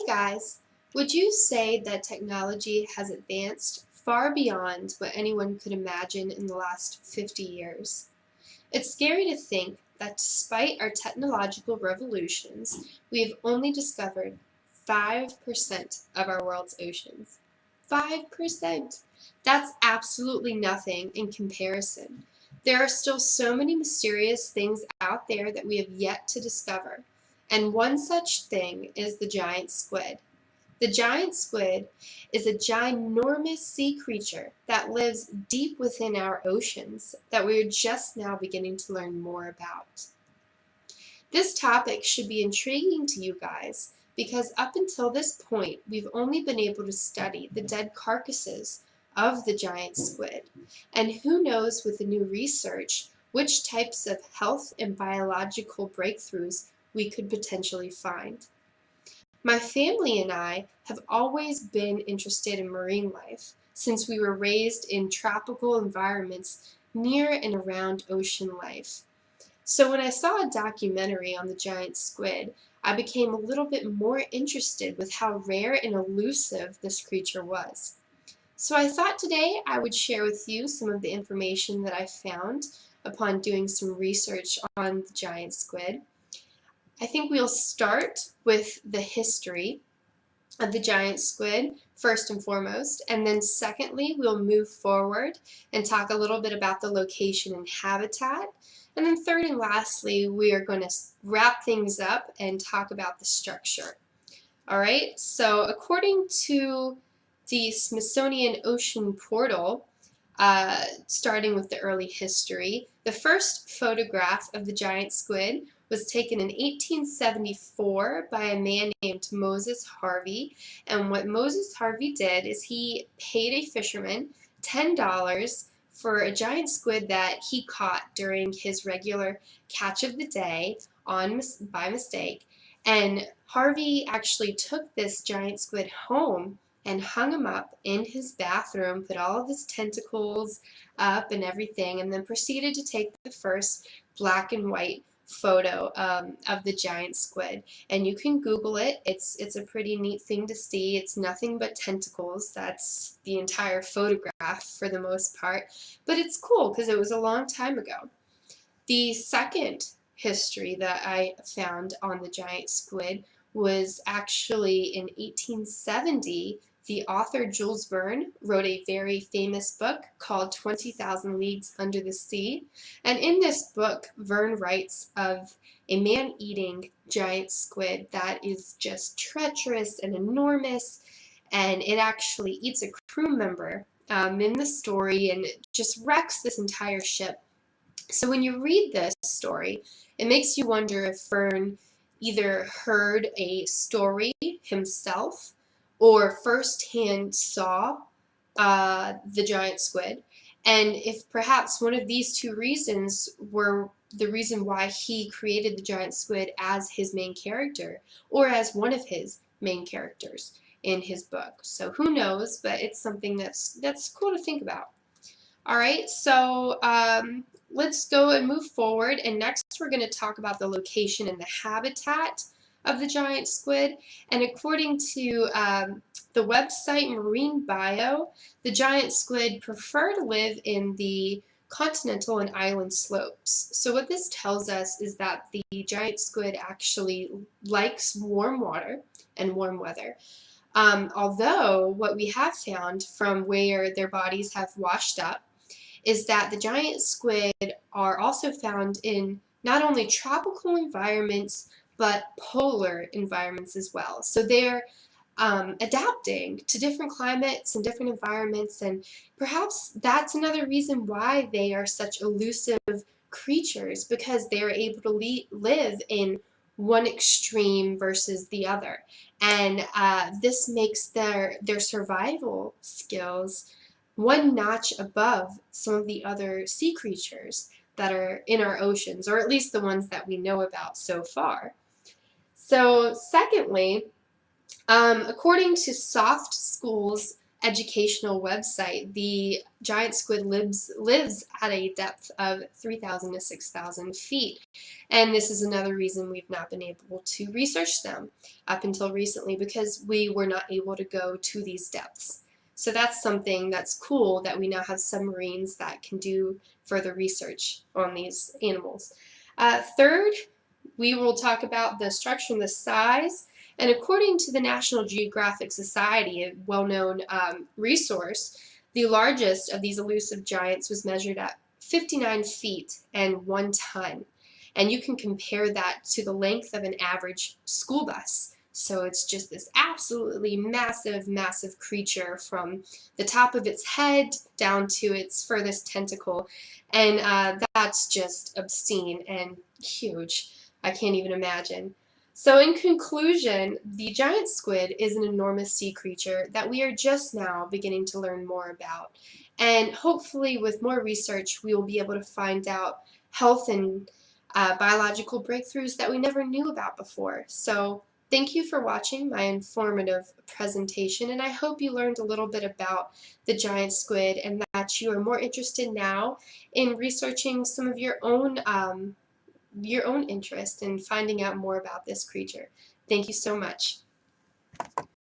guys, would you say that technology has advanced far beyond what anyone could imagine in the last 50 years? It's scary to think that despite our technological revolutions, we have only discovered 5% of our world's oceans. 5%! That's absolutely nothing in comparison. There are still so many mysterious things out there that we have yet to discover. And one such thing is the giant squid. The giant squid is a ginormous sea creature that lives deep within our oceans that we are just now beginning to learn more about. This topic should be intriguing to you guys because up until this point we've only been able to study the dead carcasses of the giant squid. And who knows with the new research which types of health and biological breakthroughs we could potentially find. My family and I have always been interested in marine life since we were raised in tropical environments near and around ocean life. So when I saw a documentary on the giant squid, I became a little bit more interested with how rare and elusive this creature was. So I thought today I would share with you some of the information that I found upon doing some research on the giant squid. I think we'll start with the history of the giant squid first and foremost, and then secondly we'll move forward and talk a little bit about the location and habitat, and then third and lastly we are going to wrap things up and talk about the structure. Alright, so according to the Smithsonian Ocean Portal, starting with the early history, the first photograph of the giant squid was taken in 1874 by a man named Moses Harvey. And what Moses Harvey did is he paid a fisherman $10 for a giant squid that he caught during his regular catch of the day by mistake. And Harvey actually took this giant squid home and hung him up in his bathroom, put all of his tentacles up and everything, and then proceeded to take the first black and white photo of the giant squid. And you can Google it. It's a pretty neat thing to see. It's nothing but tentacles. That's the entire photograph for the most part. But it's cool because it was a long time ago. The second history that I found on the giant squid was actually in 1870. The author Jules Verne wrote a very famous book called 20,000 Leagues Under the Sea. And in this book, Verne writes of a man-eating giant squid that is just treacherous and enormous, and it actually eats a crew member in the story and just wrecks this entire ship. So when you read this story, it makes you wonder if Verne either heard a story himself or firsthand saw the giant squid, and if perhaps one of these two reasons were the reason why he created the giant squid as his main character or as one of his main characters in his book. So who knows, but it's something that's cool to think about. Alright, so let's go and move forward, and next we're going to talk about the location and the habitat of the giant squid. And according to the website Marine Bio, the giant squid prefer to live in the continental and island slopes. So what this tells us is that the giant squid actually likes warm water and warm weather. Although what we have found from where their bodies have washed up is that the giant squid are also found in not only tropical environments but polar environments as well. So they're adapting to different climates and different environments, and perhaps that's another reason why they are such elusive creatures, because they are able to live in one extreme versus the other. And this makes their survival skills one notch above some of the other sea creatures that are in our oceans, or at least the ones that we know about so far. So secondly, according to Soft Schools educational website, the giant squid lives at a depth of 3,000 to 6,000 feet. And this is another reason we've not been able to research them up until recently, because we were not able to go to these depths. So that's something that's cool, that we now have submarines that can do further research on these animals. Third, we will talk about the structure and the size. And according to the National Geographic Society, a well-known resource, the largest of these elusive giants was measured at 59 feet and 1 ton. And you can compare that to the length of an average school bus. So it's just this absolutely massive, massive creature from the top of its head down to its furthest tentacle. And that's just obscene and huge. I can't even imagine. So in conclusion, the giant squid is an enormous sea creature that we are just now beginning to learn more about. And hopefully with more research, we will be able to find out health and biological breakthroughs that we never knew about before. So thank you for watching my informative presentation, and I hope you learned a little bit about the giant squid and that you are more interested now in researching some of your own interest in finding out more about this creature. Thank you so much.